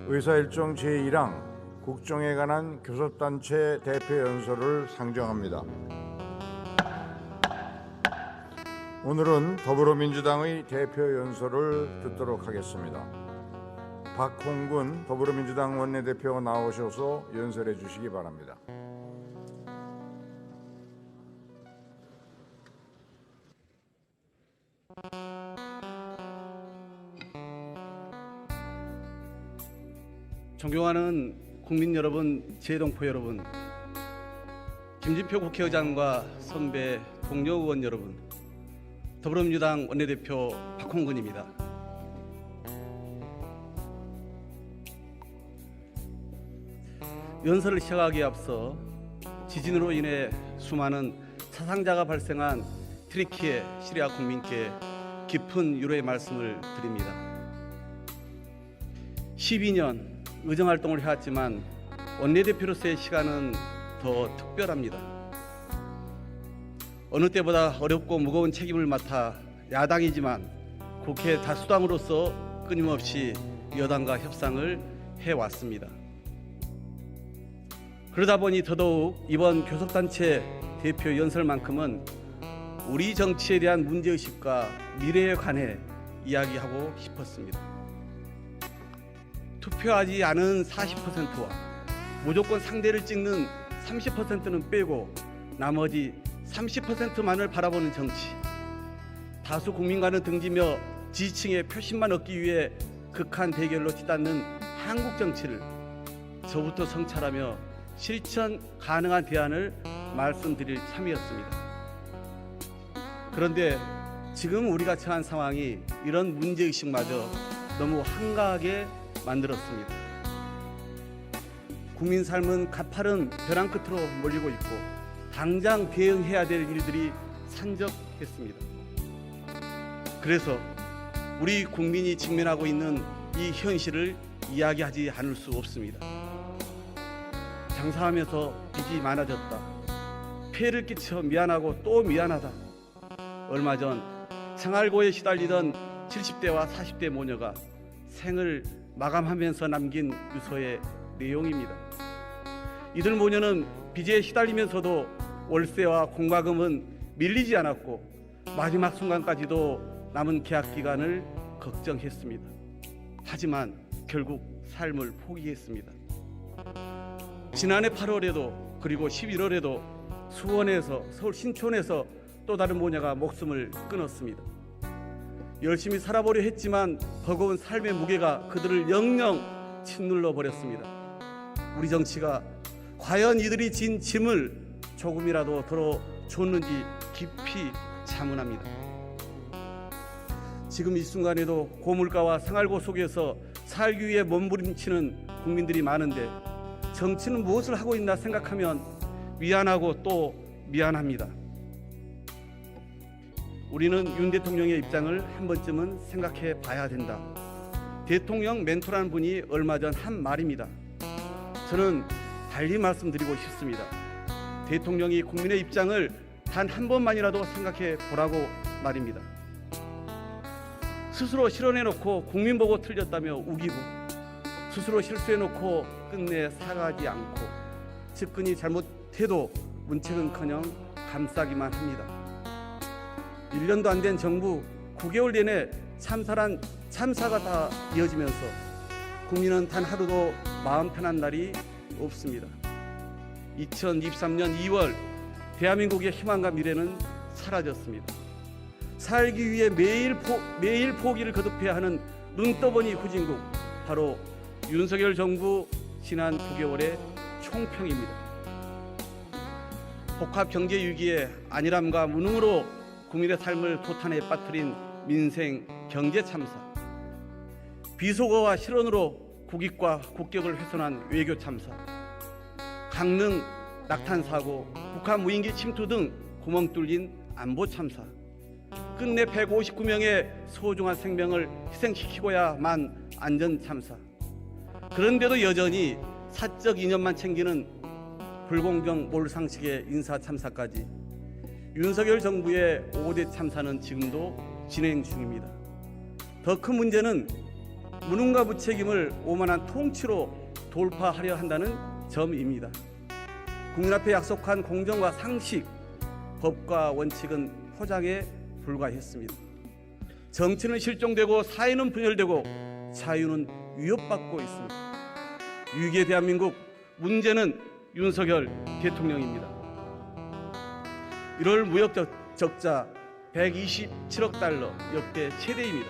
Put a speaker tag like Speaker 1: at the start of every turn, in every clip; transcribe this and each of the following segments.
Speaker 1: 의사일정 제1항 국정에 관한 교섭단체 대표연설을 상정합니다. 오늘은 더불어민주당의 대표연설을 듣도록 하겠습니다. 박홍근 더불어민주당 원내대표가 나오셔서 연설해 주시기 바랍니다.
Speaker 2: 존경하는 국민 여러분, 재동포 여러분, 김진표 국회의장과 선배 동료 의원 여러분, 더불어민주당 원내대표 박홍근입니다. 연설을 시작하기에 앞서 지진으로 인해 수많은 사상자가 발생한 튀르키예 시리아 국민께 깊은 유로의 말씀을 드립니다. 12년 의정활동을 해왔지만 원내대표로서의 시간은 더 특별합니다. 어느 때보다 어렵고 무거운 책임을 맡아 야당이지만 국회 다수당으로서 끊임없이 여당과 협상을 해왔습니다. 그러다 보니 더더욱 이번 교섭단체 대표 연설만큼은 우리 정치에 대한 문제의식과 미래에 관해 이야기하고 싶었습니다. 투표하지 않은 40%와 무조건 상대를 찍는 30%는 빼고 나머지 30%만을 바라보는 정치, 다수 국민과는 등지며 지지층의 표심만 얻기 위해 극한 대결로 치닫는 한국 정치를 저부터 성찰하며 실천 가능한 대안을 말씀드릴 참이었습니다. 그런데 지금 우리가 처한 상황이 이런 문제의식마저 너무 한가하게 만들었습니다. 국민 삶은 가파른 벼랑 끝으로 몰리고 있고 당장 대응해야 될 일들이 산적했습니다. 그래서 우리 국민이 직면하고 있는 이 현실을 이야기하지 않을 수 없습니다. 장사하면서 빚이 많아졌다. 폐를 끼쳐 미안하고 또 미안하다. 얼마 전 생활고에 시달리던 70대와 40대 모녀가 생을 마감하면서 남긴 유서의 내용입니다. 이들 모녀는 빚에 시달리면서도 월세와 공과금은 밀리지 않았고 마지막 순간까지도 남은 계약 기간을 걱정했습니다. 하지만 결국 삶을 포기했습니다. 지난해 8월에도 그리고 11월에도 수원에서 서울 신촌에서 또 다른 모녀가 목숨을 끊었습니다. 열심히 살아보려 했지만 버거운 삶의 무게가 그들을 영영 짓눌러 버렸습니다. 우리 정치가 과연 이들이 진 짐을 조금이라도 덜어줬는지 깊이 자문합니다. 지금 이 순간에도 고물가와 생활고 속에서 살기 위해 몸부림치는 국민들이 많은데 정치는 무엇을 하고 있나 생각하면 미안하고 또 미안합니다. 우리는 윤 대통령의 입장을 한 번쯤은 생각해 봐야 된다. 대통령 멘토라는 분이 얼마 전 한 말입니다. 저는 달리 말씀드리고 싶습니다. 대통령이 국민의 입장을 단 한 번만이라도 생각해 보라고 말입니다. 스스로 실언해놓고 국민 보고 틀렸다며 우기고 스스로 실수해놓고 끝내 사과하지 않고 측근이 잘못해도 문책은커녕 감싸기만 합니다. 1년도 안 된 정부 9개월 내내 참사란 참사가 다 이어지면서 국민은 단 하루도 마음 편한 날이 없습니다. 2023년 2월 대한민국의 희망과 미래는 사라졌습니다. 살기 위해 매일 포기를 거듭해야 하는 눈떠보니 후진국, 바로 윤석열 정부 지난 9개월의 총평입니다. 복합 경제 위기에 안일함과 무능으로 국민의 삶을 도탄에 빠뜨린 민생 경제 참사, 비속어와 실언으로 국익과 국격을 훼손한 외교 참사, 강릉 낙탄 사고, 북한 무인기 침투 등 구멍 뚫린 안보 참사, 끝내 159명의 소중한 생명을 희생시키고야만 안전 참사. 그런데도 여전히 사적 이념만 챙기는 불공정 몰상식의 인사 참사까지 윤석열 정부의 5대 참사는 지금도 진행 중입니다. 더 큰 문제는 무능과 무책임을 오만한 통치로 돌파하려 한다는 점입니다. 국민 앞에 약속한 공정과 상식, 법과 원칙은 포장에 불과했습니다. 정치는 실종되고 사회는 분열되고 자유는 위협받고 있습니다. 위기의 대한민국, 문제는 윤석열 대통령입니다. 1월 무역 적자 127억 달러, 역대 최대입니다.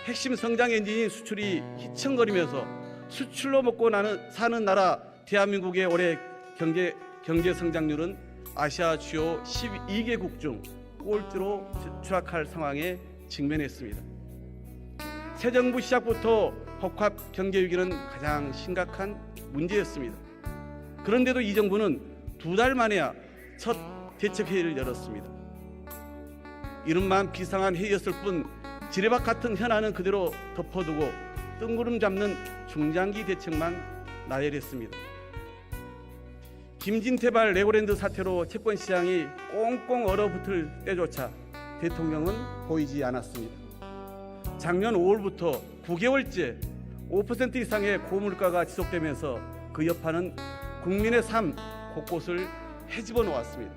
Speaker 2: 핵심 성장 엔진인 수출이 희청거리면서 수출로 먹고 사는 나라 대한민국의 올해 경제 성장률은 아시아 주요 12개국 중 꼴찌로 추락할 상황에 직면했습니다. 새 정부 시작부터 복합 경제 위기는 가장 심각한 문제였습니다. 그런데도 이 정부는 2달 만에야 첫 대책회의를 열었습니다. 이름만 비상한 회의였을 뿐 지뢰밭 같은 현안은 그대로 덮어두고 뜬구름 잡는 중장기 대책만 나열했습니다. 김진태발 레고랜드 사태로 채권 시장이 꽁꽁 얼어붙을 때조차 대통령은 보이지 않았습니다. 작년 5월부터 9개월째 5% 이상의 고물가가 지속되면서 그 여파는 국민의 삶 곳곳을 헤집어 놓았습니다.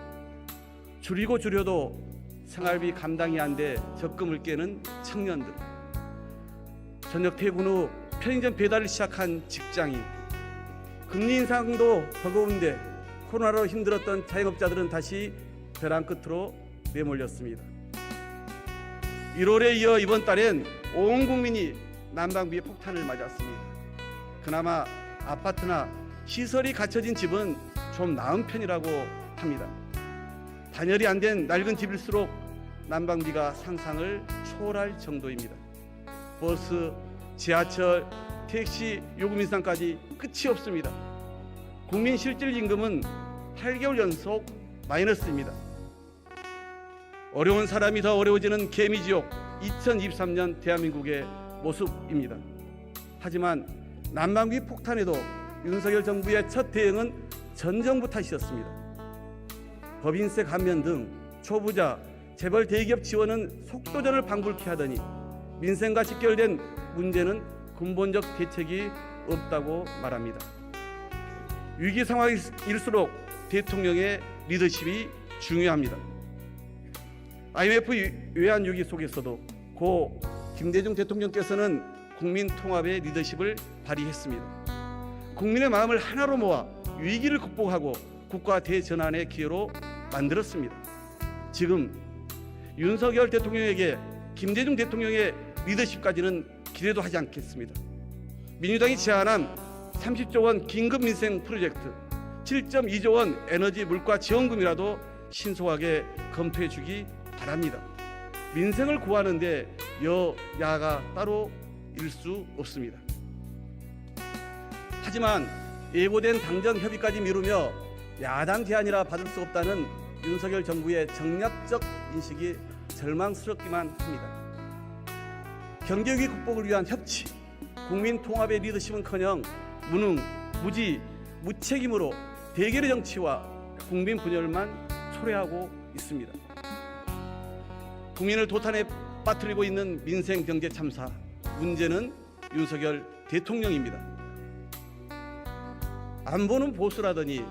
Speaker 2: 줄이고 줄여도 생활비 감당이 안 돼 적금을 깨는 청년들, 저녁 퇴근 후 편의점 배달을 시작한 직장인, 금리 인상도 버거운데 코로나로 힘들었던 자영업자들은 다시 벼랑 끝으로 내몰렸습니다. 1월에 이어 이번 달엔 온 국민이 난방비의 폭탄을 맞았습니다. 그나마 아파트나 시설이 갖춰진 집은 좀 나은 편이라고 합니다. 단열이 안 된 낡은 집일수록 난방비가 상상을 초월할 정도입니다. 버스, 지하철, 택시 요금 인상까지 끝이 없습니다. 국민 실질 임금은 8개월 연속 마이너스입니다. 어려운 사람이 더 어려워지는 개미지옥 2023년 대한민국의 모습입니다. 하지만 난방비 폭탄에도 윤석열 정부의 첫 대응은 전 정부 탓이었습니다. 법인세 감면 등 초부자, 재벌 대기업 지원은 속도전을 방불케 하더니 민생과 직결된 문제는 근본적 대책이 없다고 말합니다. 위기 상황일수록 대통령의 리더십이 중요합니다. IMF 외환위기 속에서도 고 김대중 대통령께서는 국민 통합의 리더십을 발휘했습니다. 국민의 마음을 하나로 모아 위기를 극복하고 국가 대전환의 기회로 만들었습니다. 지금 윤석열 대통령에게 김대중 대통령의 리더십까지는 기대도 하지 않겠습니다. 민주당이 제안한 30조 원 긴급 민생 프로젝트, 7.2조 원 에너지 물가 지원금이라도 신속하게 검토해 주기 바랍니다. 민생을 구하는데 여야가 따로 일 수 없습니다. 하지만 예고된 당정 협의까지 미루며 야당 제안이라 받을 수 없다는 윤석열 정부의 정략적 인식이 절망스럽기만 합니다. 경제위기 극복을 위한 협치, 국민 통합의 리더십은커녕 무능, 무지, 무책임으로 대결의 정치와 국민 분열만 초래하고 있습니다. 국민을 도탄에 빠뜨리고 있는 민생 경제 참사, 문제는 윤석열 대통령입니다. 안보는 보수라더니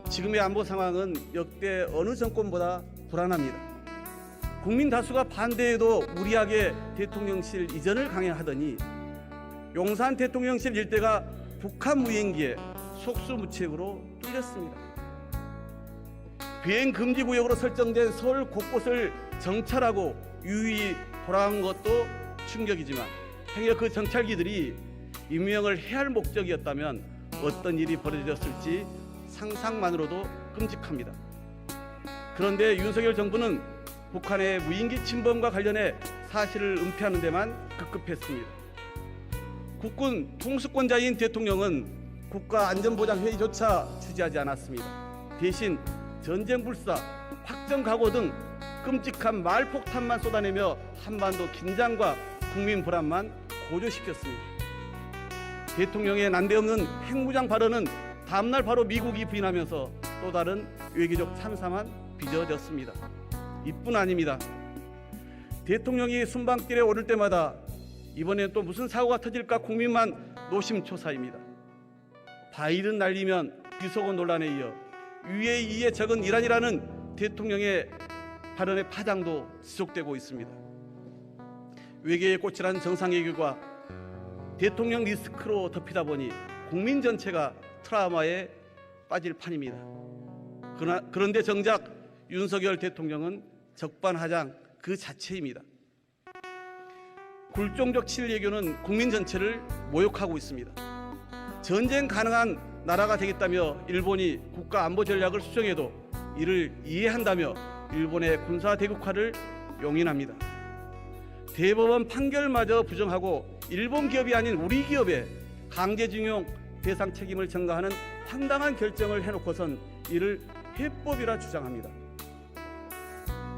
Speaker 2: 지금의 안보 상황은 역대 어느 정권보다 불안합니다. 국민 다수가 반대해도 무리하게 대통령실 이전을 강행하더니 용산 대통령실 일대가 북한 무인기에 속수무책으로 뚫렸습니다. 비행 금지 구역으로 설정된 서울 곳곳을 정찰하고 유유히 돌아간 것도 충격이지만 행여 그 정찰기들이 임명을 해야 할 목적이었다면 어떤 일이 벌어졌을지 상상만으로도 끔찍합니다. 그런데 윤석열 정부는 북한의 무인기 침범과 관련해 사실을 은폐하는 데만 급급했습니다. 국군 통수권자인 대통령은 국가안전보장회의조차 주재하지 않았습니다. 대신 전쟁불사, 확정각오 등 끔찍한 말폭탄만 쏟아내며 한반도 긴장과 국민 불안만 고조시켰습니다. 대통령의 난데없는 핵무장 발언은 다음날 바로 미국이 부인하면서 또 다른 외교적 참사만 빚어졌습니다. 이뿐 아닙니다. 대통령이 순방길에 오를 때마다 이번엔 또 무슨 사고가 터질까 국민만 노심초사입니다. 바이든 날리면 비속어 논란에 이어 UAE에 적은 이란이라는 대통령의 발언의 파장도 지속되고 있습니다. 외계의 꽃이라는 정상회귀가 대통령 리스크로 덮이다 보니 국민 전체가 트라우마에 빠질 판입니다. 그런데 정작 윤석열 대통령은 적반하장 그 자체입니다. 굴종적 친일외교는 국민 전체를 모욕하고 있습니다. 전쟁 가능한 나라가 되겠다며 일본이 국가 안보 전략을 수정해도 이를 이해한다며 일본의 군사 대국화를 용인합니다. 대법원 판결마저 부정하고 일본 기업이 아닌 우리 기업에 강제징용 배상 책임을 전가하는 황당한 결정을 해놓고선 이를 해법이라 주장합니다.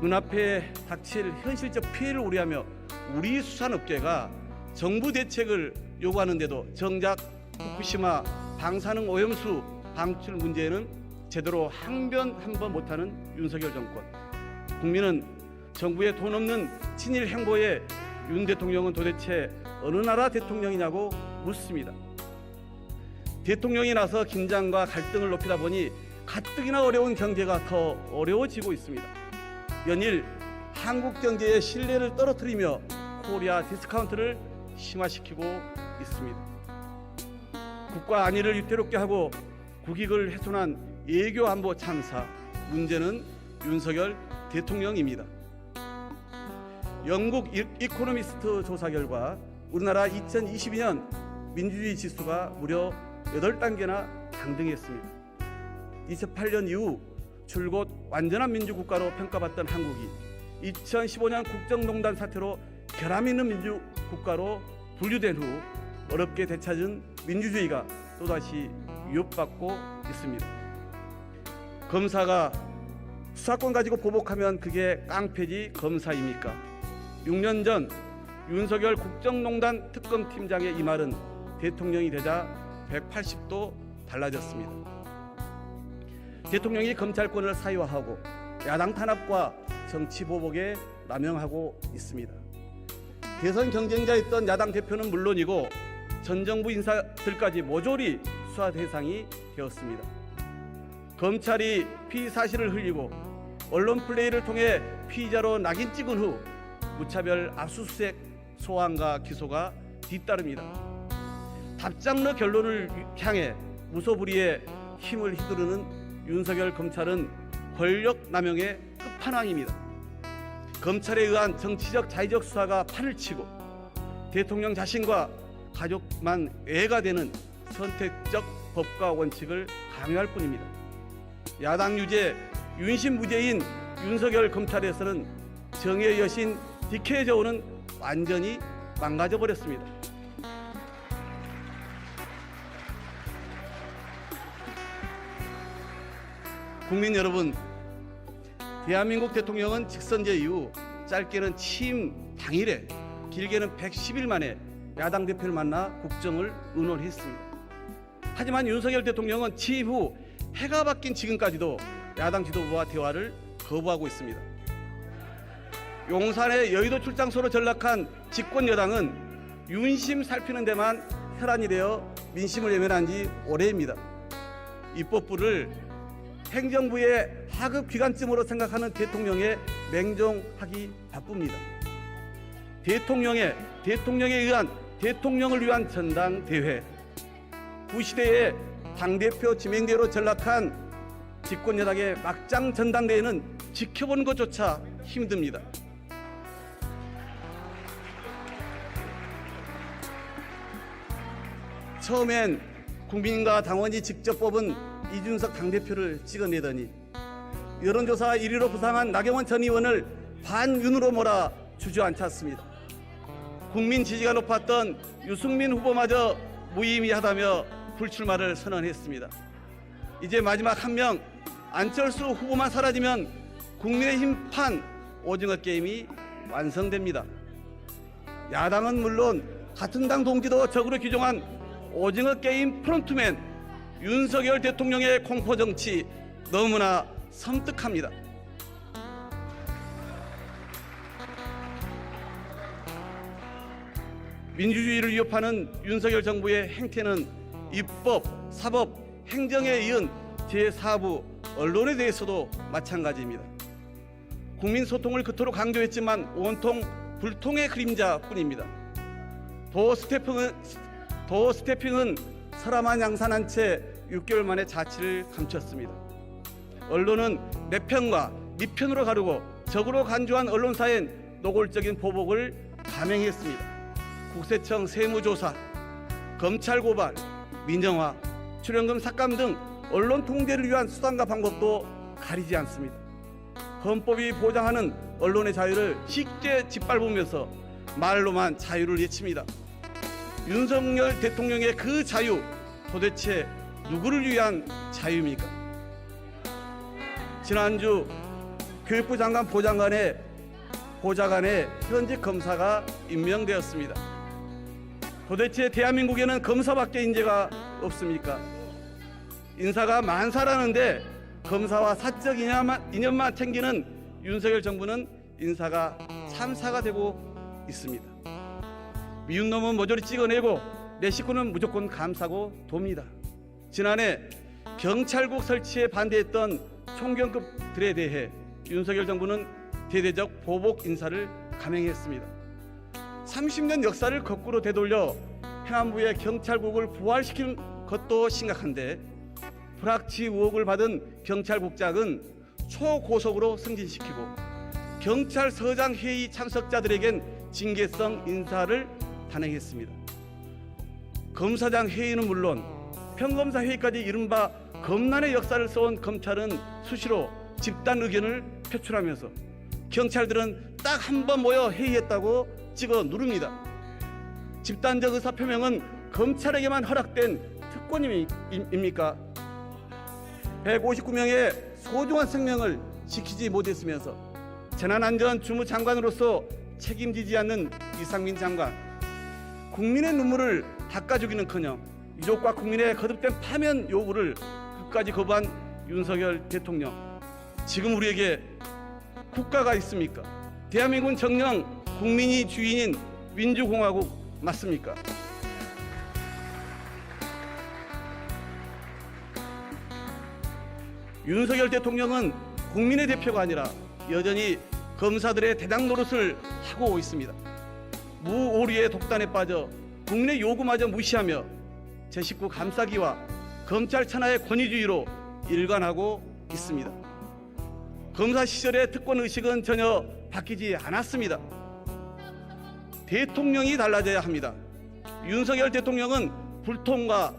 Speaker 2: 눈앞에 닥칠 현실적 피해를 우려하며 우리 수산업계가 정부 대책을 요구하는데도 정작 후쿠시마 방사능 오염수 방출 문제에는 제대로 항변 한번 못하는 윤석열 정권. 국민은 정부의 돈 없는 친일 행보에 윤 대통령은 도대체 어느 나라 대통령이냐고 묻습니다. 대통령이 나서 긴장과 갈등을 높이다 보니 가뜩이나 어려운 경제가 더 어려워지고 있습니다. 연일 한국 경제의 신뢰를 떨어뜨리며 코리아 디스카운트를 심화시키고 있습니다. 국가 안위를 위태롭게 하고 국익을 훼손한 외교 안보 참사, 문제는 윤석열 대통령입니다. 영국 이코노미스트 조사 결과 우리나라 2022년 민주주의 지수가 무려 8단계나 강등했습니다. 2008년 이후 줄곧 완전한 민주국가로 평가받던 한국이 2015년 국정농단 사태로 결함 있는 민주국가로 분류된 후 어렵게 되찾은 민주주의가 또다시 위협받고 있습니다. 검사가 수사권 가지고 보복하면 그게 깡패지 검사입니까? 6년 전 윤석열 국정농단 특검팀장의 이 말은 대통령이 되자 180도 달라졌습니다. 대통령이 검찰권을 사유화하고 야당 탄압과 정치 보복에 남용하고 있습니다. 대선 경쟁자였던 야당 대표는 물론이고 전 정부 인사들까지 모조리 수사 대상이 되었습니다. 검찰이 피의 사실을 흘리고 언론 플레이를 통해 피의자로 낙인 찍은 후 무차별 압수수색 소환과 기소가 뒤따릅니다. 답장러 결론을 향해 무소불위의 힘을 휘두르는 윤석열 검찰은 권력 남용의 끝판왕입니다. 검찰에 의한 정치적 자의적 수사가 판을 치고 대통령 자신과 가족만 애가 되는 선택적 법과 원칙을 강요할 뿐입니다. 야당 유죄, 윤심 무죄인 윤석열 검찰에서는 정의의 여신 디케이저우는 완전히 망가져 버렸습니다. 국민 여러분, 대한민국 대통령은 직선제 이후 짧게는 취임 당일에 길게는 110일 만에 야당 대표를 만나 국정을 의논했습니다. 하지만 윤석열 대통령은 취임 후 해가 바뀐 지금까지도 야당 지도부와 대화를 거부하고 있습니다. 용산의 여의도 출장소로 전락한 집권 여당은 윤심 살피는 데만 혈안이 되어 민심을 외면한 지 오래입니다. 입법부를 행정부의 하급 기관쯤으로 생각하는 대통령에 맹종하기 바쁩니다. 대통령에 의한 대통령을 위한 전당대회, 구시대의 당대표 지명대로 전락한 집권여당의 막장 전당대회는 지켜보는 것조차 힘듭니다. 처음엔 국민과 당원이 직접 뽑은 이준석 당대표를 찍어내더니 여론조사 1위로 부상한 나경원 전 의원을 반윤으로 몰아 주저앉혔습니다. 국민 지지가 높았던 유승민 후보마저 무의미하다며 불출마를 선언했습니다. 이제 마지막 한 명 안철수 후보만 사라지면 국민의힘 판 오징어 게임이 완성됩니다. 야당은 물론 같은 당 동지도 적으로 규정한 오징어 게임 프론트맨 윤석열 대통령의 공포 정치 너무나 섬뜩합니다. 민주주의를 위협하는 윤석열 정부의 행태는 입법, 사법, 행정에 이은 제4부 언론에 대해서도 마찬가지입니다. 국민 소통을 그토록 강조했지만 온통 불통의 그림자뿐입니다. 도어 스태핑은 서라만 양산한 채 6개월 만에 자취를 감췄습니다. 언론은 내 편과 네 편으로 가르고 적으로 간주한 언론사엔 노골적인 보복을 감행했습니다. 국세청 세무조사, 검찰 고발, 민영화, 출연금 삭감 등 언론 통제를 위한 수단과 방법도 가리지 않습니다. 헌법이 보장하는 언론의 자유를 쉽게 짓밟으면서 말로만 자유를 외칩니다. 윤석열 대통령의 그 자유, 도대체 누구를 위한 자유입니까? 지난주 교육부 장관 보좌관에 현직 검사가 임명되었습니다. 도대체 대한민국에는 검사밖에 인재가 없습니까? 인사가 만사라는데 검사와 사적 인연만 챙기는 윤석열 정부는 인사가 참사가 되고 있습니다. 미운 놈은 모조리 찍어내고 내 식구는 무조건 감싸고 돕니다. 지난해 경찰국 설치에 반대했던 총경급들에 대해 윤석열 정부는 대대적 보복 인사를 감행했습니다. 30년 역사를 거꾸로 되돌려 행안부의 경찰국을 부활시킨 것도 심각한데 불합치 의혹을 받은 경찰국장은 초고속으로 승진시키고 경찰서장 회의 참석자들에겐 징계성 인사를 단행했습니다. 검사장 회의는 물론 평검사 회의까지 이른바 검난의 역사를 써온 검찰은 수시로 집단 의견을 표출하면서 경찰들은 딱 한 번 모여 회의했다고 찍어 누릅니다. 집단적 의사표명은 검찰에게만 허락된 특권입니까? 159명의 소중한 생명을 지키지 못했으면서 재난안전주무장관으로서 책임지지 않는 이상민 장관, 국민의 눈물을 닦아주기는커녕 유족과 국민의 거듭된 파면 요구를 끝까지 거부한 윤석열 대통령, 지금 우리에게 국가가 있습니까? 대한민국은 정녕 국민이 주인인 민주공화국 맞습니까? 윤석열 대통령은 국민의 대표가 아니라 여전히 검사들의 대당 노릇을 하고 있습니다. 무오류의 독단에 빠져 국민의 요구마저 무시하며 제 식구 감싸기와 검찰 천하의 권위주의로 일관하고 있습니다. 검사 시절의 특권 의식은 전혀 바뀌지 않았습니다. 대통령이 달라져야 합니다. 윤석열 대통령은 불통과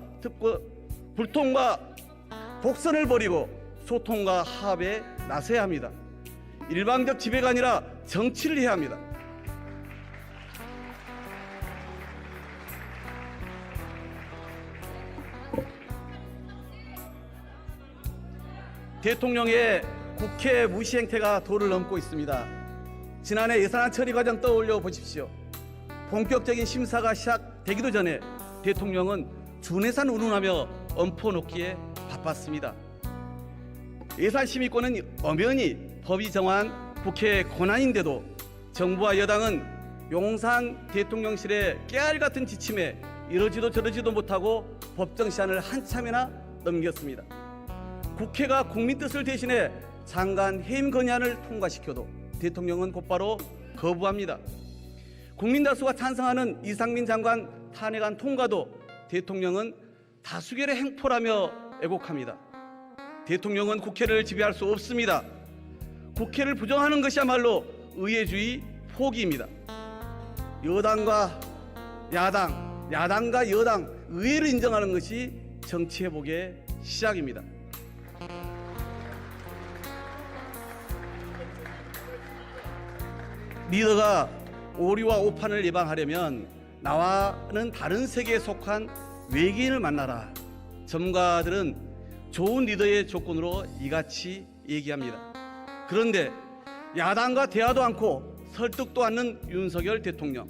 Speaker 2: 독선을 버리고 소통과 화합에 나서야 합니다. 일방적 지배가 아니라 정치를 해야 합니다. 대통령의 국회 무시 행태가 도를 넘고 있습니다. 지난해 예산안 처리 과정 떠올려 보십시오. 본격적인 심사가 시작되기도 전에 대통령은 준예산 운운하며 엄포 놓기에 바빴습니다. 예산 심의권은 엄연히 법이 정한 국회의 권한인데도 정부와 여당은 용산 대통령실의 깨알 같은 지침에 이러지도 저러지도 못하고 법정 시한을 한참이나 넘겼습니다. 국회가 국민 뜻을 대신해 장관 해임 건의안을 통과시켜도 대통령은 곧바로 거부합니다. 국민 다수가 찬성하는 이상민 장관 탄핵안 통과도 대통령은 다수결의 행포라며 애곡합니다. 대통령은 국회를 지배할 수 없습니다. 국회를 부정하는 것이야말로 의회주의 포기입니다. 여당과 야당, 야당과 여당, 의회를 인정하는 것이 정치회복의 시작입니다. 리더가 오류와 오판을 예방하려면 나와는 다른 세계에 속한 외계인을 만나라. 전문가들은 좋은 리더의 조건으로 이같이 얘기합니다. 그런데 야당과 대화도 않고 설득도 않는 윤석열 대통령,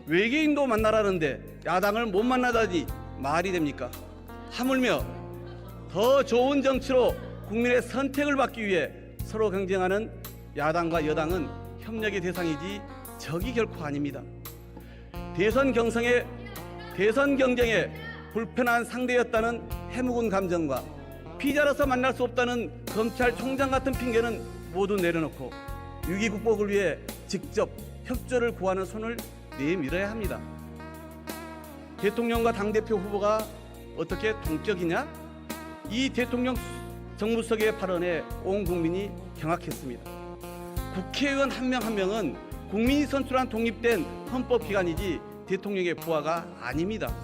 Speaker 2: 외계인도 만나라는데 야당을 못 만나다니 말이 됩니까? 하물며 더 좋은 정치로 국민의 선택을 받기 위해 서로 경쟁하는 야당과 여당은 협력의 대상이지 적이 결코 아닙니다. 대선 경쟁에 불편한 상대였다는 해묵은 감정과 피자라서 만날 수 없다는 검찰총장 같은 핑계는 모두 내려놓고 위기 극복을 위해 직접 협조를 구하는 손을 내밀어야 합니다. 대통령과 당대표 후보가 어떻게 동격이냐? 이 대통령 정무석의 발언에 온 국민이 경악했습니다. 국회의원 한 명 한 명은 국민이 선출한 독립된 헌법기관이지 대통령의 부하가 아닙니다.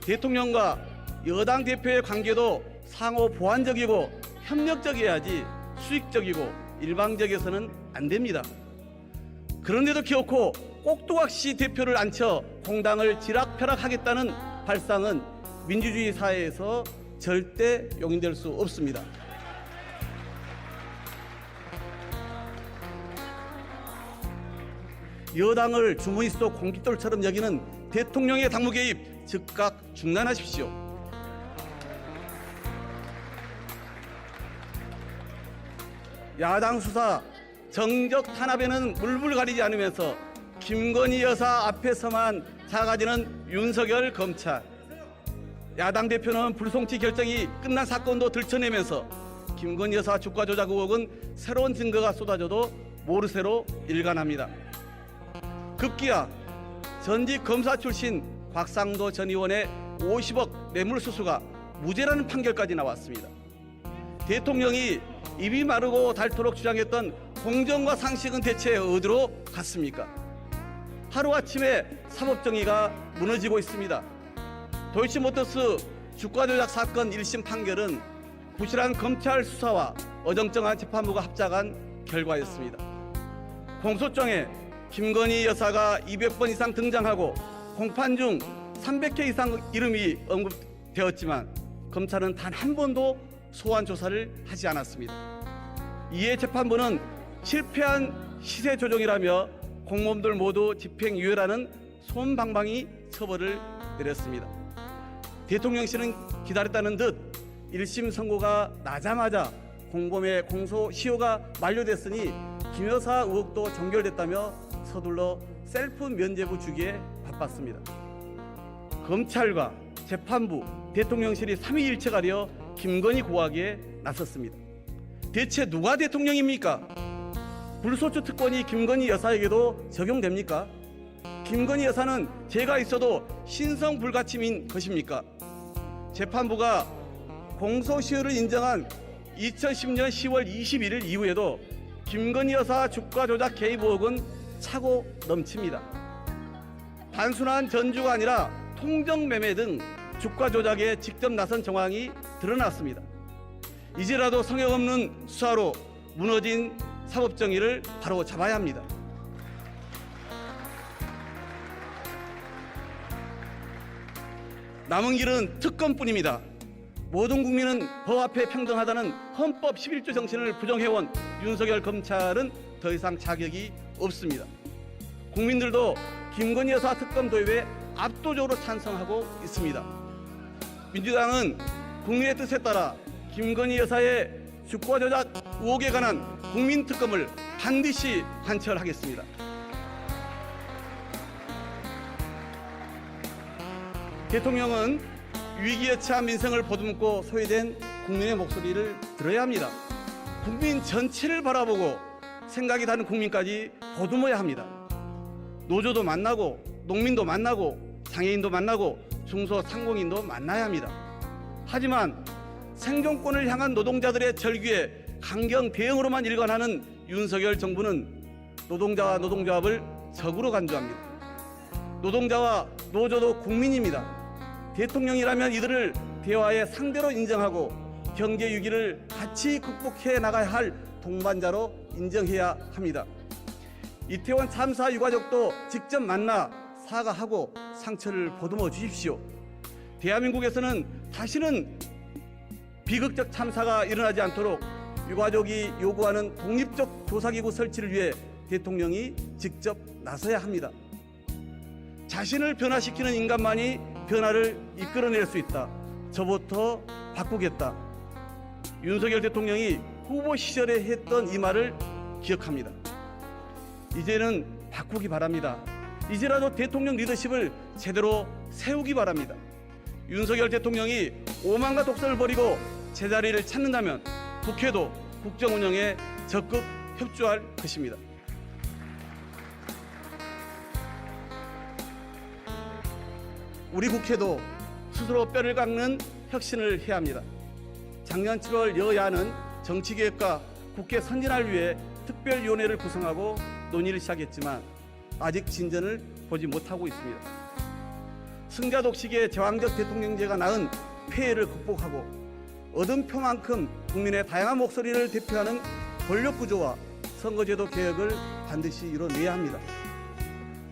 Speaker 2: 대통령과 여당 대표의 관계도 상호 보완적이고 협력적이어야지 수익적이고 일방적이어서는 안 됩니다. 그런데도 기어코 꼭두각시 대표를 앉혀 공당을 지락펴락하겠다는 발상은 민주주의 사회에서 절대 용인될 수 없습니다. 여당을 주머니 속 공깃돌처럼 여기는 대통령의 당무 개입 즉각 중단하십시오. 야당 수사 정적 탄압에는 물불 가리지 않으면서 김건희 여사 앞에서만 작아지는 윤석열 검찰. 야당 대표는 불송치 결정이 끝난 사건도 들춰내면서 김건희 여사 주가 조작 의혹은 새로운 증거가 쏟아져도 모르쇠로 일관합니다. 급기야 전직 검사 출신 곽상도 전 의원의 50억 뇌물수수가 무죄라는 판결까지 나왔습니다. 대통령이 입이 마르고 닳도록 주장했던 공정과 상식은 대체 어디로 갔습니까? 하루아침에 사법정의가 무너지고 있습니다. 도이치모터스 주가 조작 사건 1심 판결은 부실한 검찰 수사와 어정쩡한 재판부가 합작한 결과였습니다. 공소장에 김건희 여사가 200번 이상 등장하고 공판 중 300회 이상 이름이 언급되었지만 검찰은 단 한 번도 소환 조사를 하지 않았습니다. 이에 재판부는 실패한 시세 조정이라며 공범들 모두 집행유예라는 솜방망이 처벌을 내렸습니다. 대통령실은 기다렸다는 듯 1심 선고가 나자마자 공범의 공소시효가 만료됐으니 김 여사 의혹도 종결됐다며 서둘러 셀프 면죄부 주기에 바빴습니다. 검찰과 재판부, 대통령실이 삼위일체가 되어 김건희 고하기에 나섰습니다. 대체 누가 대통령입니까? 불소추 특권이 김건희 여사에게도 적용됩니까? 김건희 여사는 죄가 있어도 신성 불가침인 것입니까? 재판부가 공소시효를 인정한 2010년 10월 21일 이후에도 김건희 여사 주가 조작 개입 의혹은 차고 넘칩니다. 단순한 전주가 아니라 통정매매 등 주가 조작에 직접 나선 정황이 드러났습니다. 이제라도 성역 없는 수사로 무너진 사법정의를 바로 잡아야 합니다. 남은 길은 특검뿐입니다. 모든 국민은 법 앞에 평등하다는 헌법 11조 정신을 부정해온 윤석열 검찰은 더 이상 자격이 없습니다. 국민들도 김건희 여사 특검 도입에 압도적으로 찬성하고 있습니다. 민주당은 국민의 뜻에 따라 김건희 여사의 주가 조작 의혹에 관한 국민 특검을 반드시 관철하겠습니다. 대통령은 위기에 처한 민생을 보듬고 소외된 국민의 목소리를 들어야 합니다. 국민 전체를 바라보고 생각이 다른 국민까지 보듬어야 합니다. 노조도 만나고 농민도 만나고 장애인도 만나고 중소상공인도 만나야 합니다. 하지만 생존권을 향한 노동자들의 절규에 강경 대응으로만 일관하는 윤석열 정부는 노동자와 노동조합을 적으로 간주합니다. 노동자와 노조도 국민입니다. 대통령이라면 이들을 대화의 상대로 인정하고 경제 위기를 같이 극복해 나가야 할 동반자로 인정해야 합니다. 이태원 참사 유가족도 직접 만나 사과하고 상처를 보듬어 주십시오. 대한민국에서는 다시는 비극적 참사가 일어나지 않도록 유가족이 요구하는 독립적 조사기구 설치를 위해 대통령이 직접 나서야 합니다. 자신을 변화시키는 인간만이 변화를 이끌어낼 수 있다. 저부터 바꾸겠다. 윤석열 대통령이 후보 시절에 했던 이 말을 기억합니다. 이제는 바꾸기 바랍니다. 이제라도 대통령 리더십을 제대로 세우기 바랍니다. 윤석열 대통령이 오만과 독선을 버리고 제자리를 찾는다면 국회도 국정 운영에 적극 협조할 것입니다. 우리 국회도 스스로 뼈를 깎는 혁신을 해야 합니다. 작년 7월 여야는 정치개혁과 국회 선진화를 위해 특별위원회를 구성하고 논의를 시작했지만 아직 진전을 보지 못하고 있습니다. 승자 독식의 제왕적 대통령제가 낳은 폐해를 극복하고 얻은 표만큼 국민의 다양한 목소리를 대표하는 권력구조와 선거제도 개혁을 반드시 이뤄내야 합니다.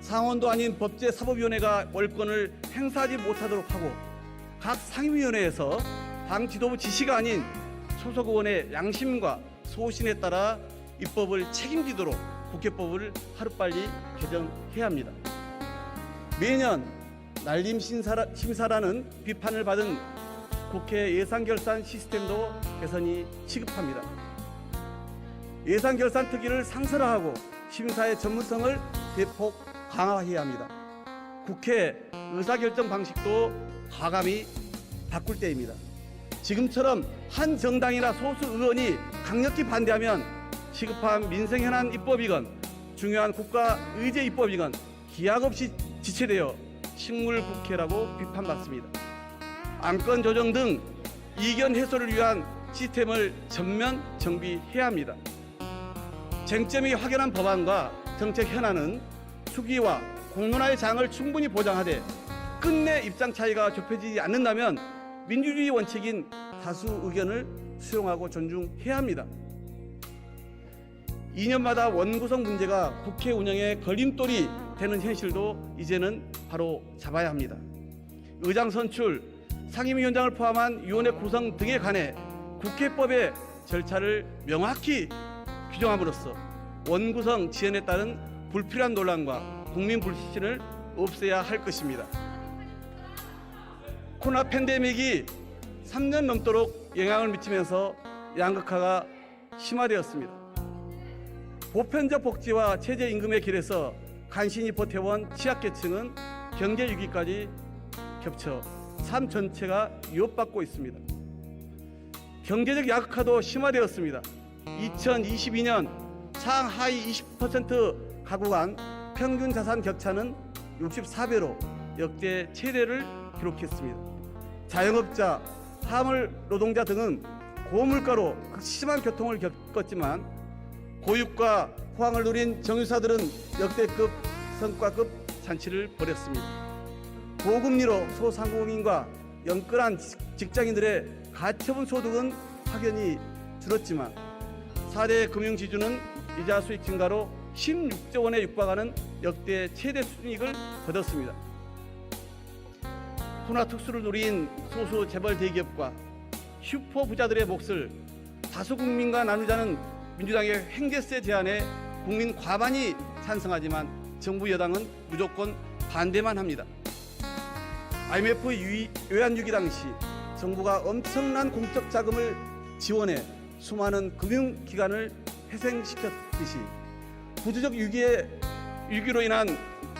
Speaker 2: 상원도 아닌 법제사법위원회가 월권을 행사하지 못하도록 하고 각 상임위원회에서 당 지도부 지시가 아닌 소속 의원의 양심과 소신에 따라 입법을 책임지도록 국회법을 하루빨리 개정해야 합니다. 매년 날림 심사라는 비판을 받은 국회 예산결산 시스템도 개선이 시급합니다. 예산결산 특위를 상설화하고 심사의 전문성을 대폭 강화해야 합니다. 국회 의사결정 방식도 과감히 바꿀 때입니다. 지금처럼 한 정당이나 소수 의원이 강력히 반대하면 시급한 민생 현안 입법이건 중요한 국가 의제 입법이건 기약 없이 지체되어 식물국회라고 비판받습니다. 안건 조정 등 이견 해소를 위한 시스템을 전면 정비해야 합니다. 쟁점이 확연한 법안과 정책 현안은 수기와 공론화의 장을 충분히 보장하되 끝내 입장 차이가 좁혀지지 않는다면 민주주의 원칙인 다수 의견을 수용하고 존중해야 합니다. 2년마다 원구성 문제가 국회 운영에 걸림돌이 되는 현실도 이제는 바로 잡아야 합니다. 의장 선출, 상임위원장을 포함한 위원회 구성 등에 관해 국회법의 절차를 명확히 규정함으로써 원구성 지연에 따른 불필요한 논란과 국민 불신을 없애야 할 것입니다. 코로나 팬데믹이 3년 넘도록 영향을 미치면서 양극화가 심화되었습니다. 보편적 복지와 최저 임금의 길에서 간신히 버텨온 취약계층은 경제 위기까지 겹쳐 삶 전체가 위협받고 있습니다. 경제적 양극화도 심화되었습니다. 2022년 상하이 20% 가구 간 평균 자산 격차는 64배로 역대 최대를 기록했습니다. 자영업자, 화물 노동자 등은 고물가로 극심한 고통을 겪었지만 고육과 호황을 누린 정유사들은 역대급 성과급 잔치를 벌였습니다. 고금리로 소상공인과 연끌한 직장인들의 가처분 소득은 확연히 줄었지만 4대 금융지주는 이자 수익 증가로 16조 원에 육박하는 역대 최대 수익을 거뒀습니다. 코로나 특수를 누린 소수 재벌 대기업과 슈퍼 부자들의 몫을 다수 국민과 나누자는 민주당의 횡재세 제안에 국민 과반이 찬성하지만 정부 여당은 무조건 반대만 합니다. IMF 외환위기 당시 정부가 엄청난 공적 자금을 지원해 수많은 금융기관을 회생시켰듯이 구조적 위기로 인한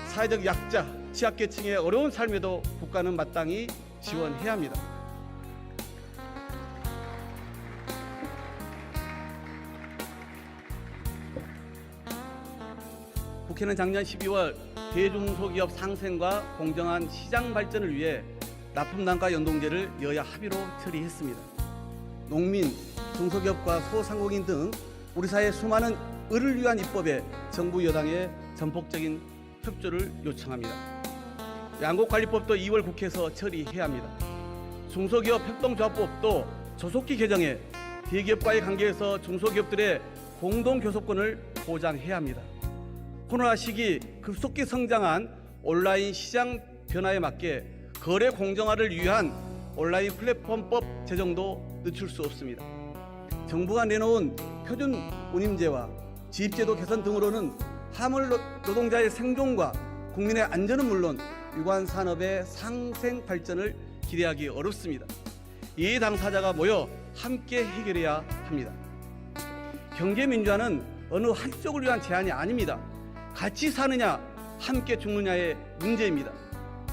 Speaker 2: 사회적 약자, 취약계층의 어려운 삶에도 국가는 마땅히 지원해야 합니다. 국회는 작년 12월 대중소기업 상생과 공정한 시장 발전을 위해 납품단가 연동제를 여야 합의로 처리했습니다. 농민, 중소기업과 소상공인 등 우리 사회 수많은 을을 위한 입법에 정부 여당의 전폭적인 협조를 요청합니다. 양곡관리법도 2월 국회에서 처리해야 합니다. 중소기업 협동조합법도 조속히 개정해 대기업과의 관계에서 중소기업들의 공동교섭권을 보장해야 합니다. 코로나 시기 급속히 성장한 온라인 시장 변화에 맞게 거래 공정화를 위한 온라인 플랫폼법 제정도 늦출 수 없습니다. 정부가 내놓은 표준 운임제와 지입제도 개선 등으로는 화물 노동자의 생존과 국민의 안전은 물론 유관 산업의 상생 발전을 기대하기 어렵습니다. 이 당사자가 모여 함께 해결해야 합니다. 경제 민주화는 어느 한쪽을 위한 제안이 아닙니다. 같이 사느냐 함께 죽느냐의 문제입니다.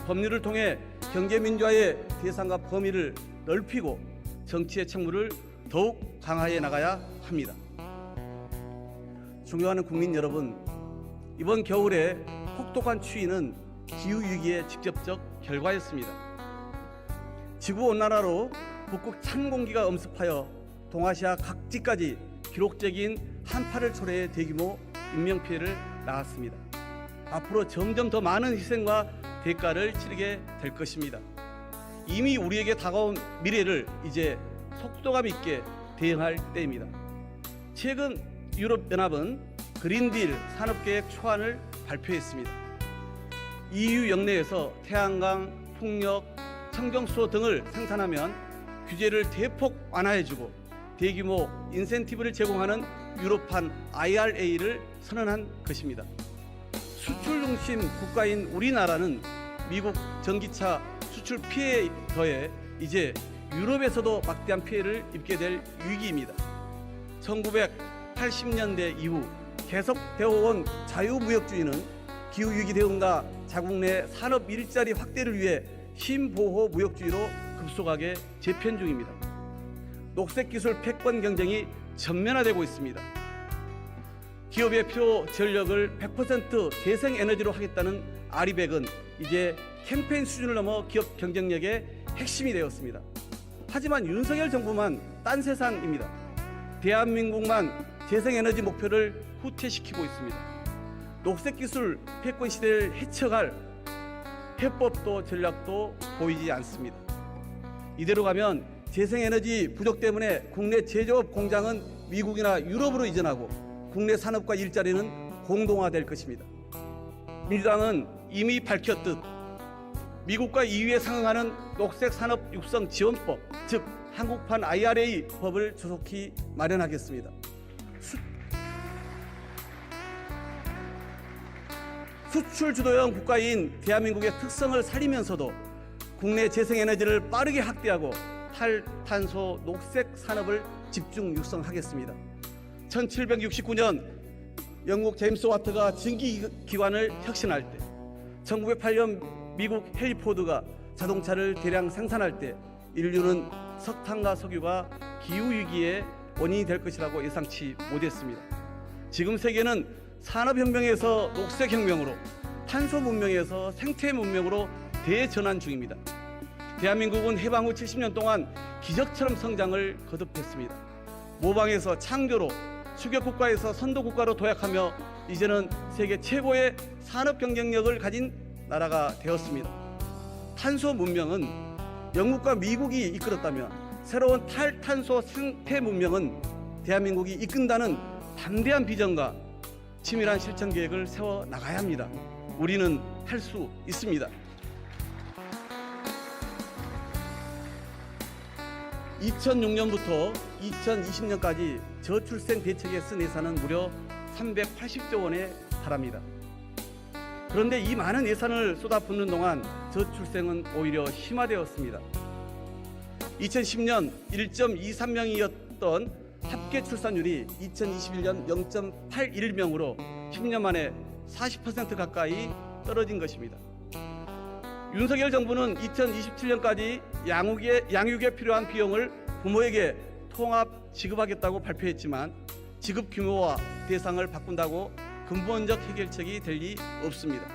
Speaker 2: 법률을 통해 경제민주화의 대상과 범위를 넓히고 정치의 책무를 더욱 강화해 나가야 합니다. 존경하는 국민 여러분, 이번 겨울에 혹독한 추위는 기후위기의 직접적 결과였습니다. 지구온난화로 북극 찬 공기가 엄습하여 동아시아 각지까지 기록적인 한파를 초래해 대규모 인명피해를 낳았습니다. 앞으로 점점 더 많은 희생과 대가를 치르게 될 것입니다. 이미 우리에게 다가온 미래를 이제 속도감 있게 대응할 때입니다. 최근 유럽연합은 그린딜 산업계획 초안을 발표했습니다. EU 영내에서 태양광, 풍력, 청정수소 등을 생산하면 규제를 대폭 완화해주고 대규모 인센티브를 제공하는 유럽판 IRA를 선언한 것입니다. 수출 중심 국가인 우리나라는 미국 전기차 수출 피해에 더해 이제 유럽에서도 막대한 피해를 입게 될 위기입니다. 1980년대 이후 계속되어 온 자유무역주의는 기후위기 대응과 자국 내 산업 일자리 확대를 위해 신보호 무역주의로 급속하게 재편 중입니다. 녹색기술 패권 경쟁이 전면화되고 있습니다. 기업의 필요 전력을 100% 재생에너지로 하겠다는 아리백은 이제 캠페인 수준을 넘어 기업 경쟁력의 핵심이 되었습니다. 하지만 윤석열 정부만 딴 세상입니다. 대한민국만 재생에너지 목표를 후퇴시키고 있습니다. 녹색기술 패권 시대를 헤쳐갈 해법도 전략도 보이지 않습니다. 이대로 가면 재생에너지 부족 때문에 국내 제조업 공장은 미국이나 유럽으로 이전하고 국내 산업과 일자리는 공동화될 것입니다. 민주당은 이미 밝혔듯 미국과 EU에 상응하는 녹색 산업 육성 지원법, 즉 한국판 IRA 법을 조속히 마련하겠습니다. 수출 주도형 국가인 대한민국의 특성을 살리면서도 국내 재생에너지를 빠르게 확대하고 탈탄소 녹색 산업을 집중 육성하겠습니다. 1769년 영국 제임스 와트가 증기기관을 혁신할 때, 1908년 미국 헨리 포드가 자동차를 대량 생산할 때 인류는 석탄과 석유가 기후위기의 원인이 될 것이라고 예상치 못했습니다. 지금 세계는 산업혁명에서 녹색혁명으로, 탄소 문명에서 생태 문명으로 대전환 중입니다. 대한민국은 해방 후 70년 동안 기적처럼 성장을 거듭했습니다. 모방에서 창조로, 수격국가에서 선도국가로 도약하며 이제는 세계 최고의 산업 경쟁력을 가진 나라가 되었습니다. 탄소 문명은 영국과 미국이 이끌었다면 새로운 탈탄소 생태 문명은 대한민국이 이끈다는 담대한 비전과 치밀한 실천 계획을 세워 나가야 합니다. 우리는 할 수 있습니다. 2006년부터 2020년까지 저출생 대책에 쓴 예산은 무려 380조 원에 달합니다. 그런데 이 많은 예산을 쏟아붓는 동안 저출생은 오히려 심화되었습니다. 2010년 1.23명이었던 합계 출산율이 2021년 0.81명으로 10년 만에 40% 가까이 떨어진 것입니다. 윤석열 정부는 2027년까지 양육에 필요한 비용을 부모에게 통합 지급하겠다고 발표했지만 지급 규모와 대상을 바꾼다고 근본적 해결책이 될 리 없습니다.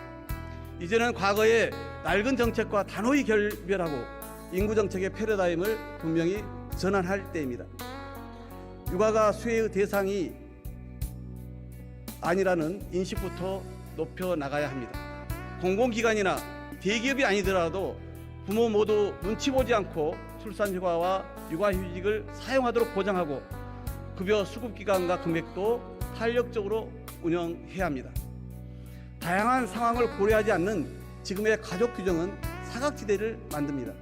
Speaker 2: 이제는 과거의 낡은 정책과 단호히 결별하고 인구 정책의 패러다임을 분명히 전환할 때입니다. 육아가 수혜의 대상이 아니라는 인식부터 높여 나가야 합니다. 공공기관이나 대기업이 아니더라도 부모 모두 눈치 보지 않고 출산휴가와 육아휴직을 사용하도록 보장하고 급여 수급기간과 금액도 탄력적으로 운영해야 합니다. 다양한 상황을 고려하지 않는 지금의 가족 규정은 사각지대를 만듭니다.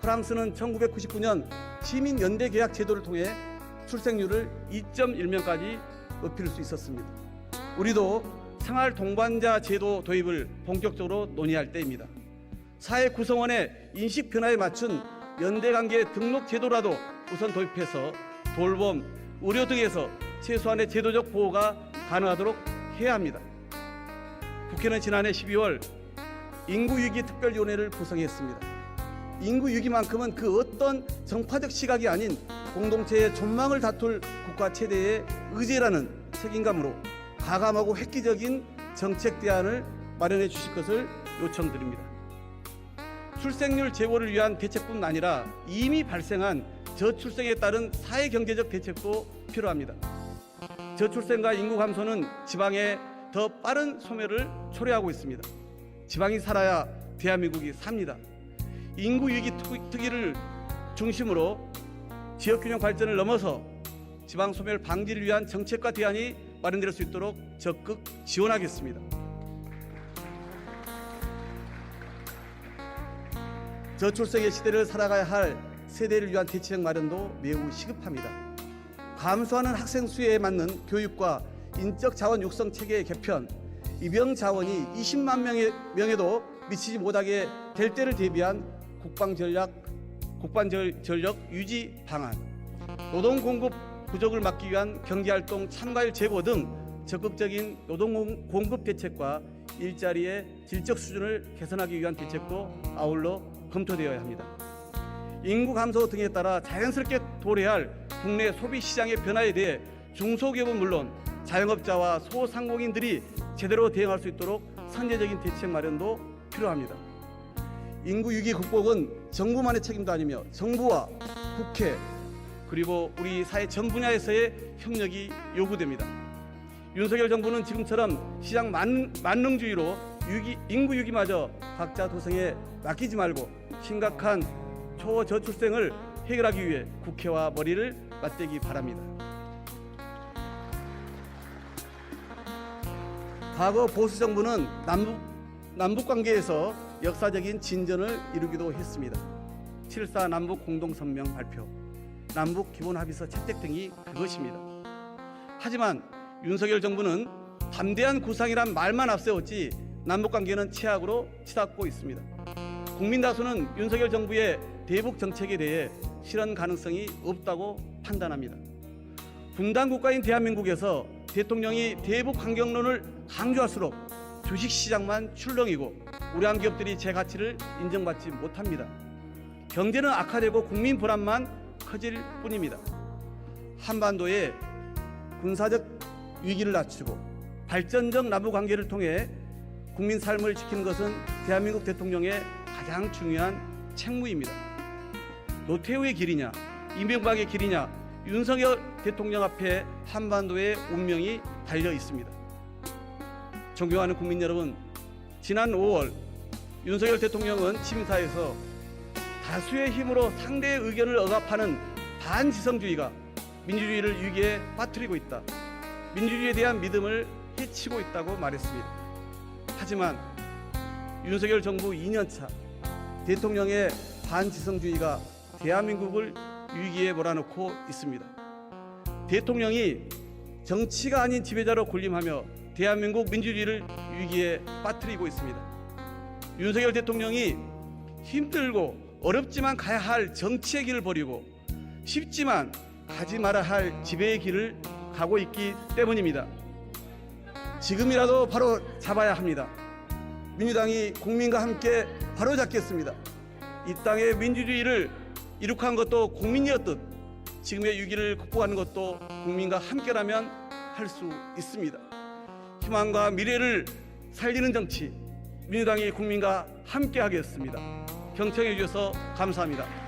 Speaker 2: 프랑스는 1999년 시민연대계약 제도를 통해 출생률을 2.1명까지 높일 수 있었습니다. 우리도 생활 동반자 제도 도입을 본격적으로 논의할 때입니다. 사회 구성원의 인식 변화에 맞춘 연대관계 등록 제도라도 우선 도입해서 돌봄, 의료 등에서 최소한의 제도적 보호가 가능하도록 해야 합니다. 국회는 지난해 12월 인구위기 특별위원회를 구성했습니다. 인구위기만큼은 그 어떤 정파적 시각이 아닌 공동체의 전망을 다툴 국가 최대의 의제라는 책임감으로 가감하고 획기적인 정책 대안을 마련해 주실 것을 요청드립니다. 출생률 제고를 위한 대책뿐 아니라 이미 발생한 저출생에 따른 사회경제적 대책도 필요합니다. 저출생과 인구 감소는 지방의 더 빠른 소멸을 초래하고 있습니다. 지방이 살아야 대한민국이 삽니다. 인구 위기 특위를 중심으로 지역균형 발전을 넘어서 지방 소멸 방지를 위한 정책과 대안이 마련될 수 있도록 적극 지원하겠습니다. 저출생의 시대를 살아가야 할 세대를 위한 대책 마련도 매우 시급합니다. 감소하는 학생 수에 맞는 교육과 인적 자원 육성 체계의 개편, 입영 자원이 20만 명에도 미치지 못하게 될 때를 대비한 국방 전력 유지 방안, 노동 공급 부족을 막기 위한 경제활동 참가율 제고 등 적극적인 노동 공급 대책과 일자리의 질적 수준을 개선하기 위한 대책도 아울러 검토되어야 합니다. 인구 감소 등에 따라 자연스럽게 도래할 국내 소비 시장의 변화에 대해 중소기업은 물론 자영업자와 소상공인들이 제대로 대응할 수 있도록 선제적인 대책 마련도 필요합니다. 인구 위기 극복은 정부만의 책임도 아니며 정부와 국회 그리고 우리 사회 전 분야에서의 협력이 요구됩니다. 윤석열 정부는 지금처럼 시장 만능주의로 인구 위기마저 각자 도생에 맡기지 말고 심각한 초저출생을 해결하기 위해 국회와 머리를 맞대기 바랍니다. 과거 보수 정부는 남북 관계에서 역사적인 진전을 이루기도 했습니다. 7.4 남북 공동성명 발표, 남북 기본합의서 채택 등이 그것입니다. 하지만 윤석열 정부는 담대한 구상이란 말만 앞세웠지 남북 관계는 최악으로 치닫고 있습니다. 국민 다수는 윤석열 정부의 대북 정책에 대해 실현 가능성이 없다고 판단합니다. 분단 국가인 대한민국에서 대통령이 대북 환경론을 강조할수록 주식시장만 출렁이고 우량 기업들이 제 가치를 인정받지 못합니다. 경제는 악화되고 국민 불안만 커질 뿐입니다. 한반도의 군사적 위기를 낮추고 발전적 남북 관계를 통해 국민 삶을 지키는 것은 대한민국 대통령의 가장 중요한 책무입니다. 노태우의 길이냐, 이명박의 길이냐, 윤석열 대통령 앞에 한반도의 운명이 달려 있습니다. 존경하는 국민 여러분, 지난 5월 윤석열 대통령은 취임사에서 다수의 힘으로 상대의 의견을 억압하는 반지성주의가 민주주의를 위기에 빠뜨리고 있다. 민주주의에 대한 믿음을 해치고 있다고 말했습니다. 하지만 윤석열 정부 2년차 대통령의 반지성주의가 대한민국을 위기에 몰아넣고 있습니다. 대통령이 정치가 아닌 지배자로 군림하며 대한민국 민주주의를 위기에 빠뜨리고 있습니다. 윤석열 대통령이 힘들고 어렵지만 가야 할 정치의 길을 버리고 쉽지만 가지 말아야 할 지배의 길을 가고 있기 때문입니다. 지금이라도 바로 잡아야 합니다. 민주당이 국민과 함께 바로 잡겠습니다. 이 땅의 민주주의를 이룩한 것도 국민이었듯 지금의 위기를 극복하는 것도 국민과 함께라면 할 수 있습니다. 희망과 미래를 살리는 정치, 민주당이 국민과 함께 하겠습니다. 경청해 주셔서 감사합니다.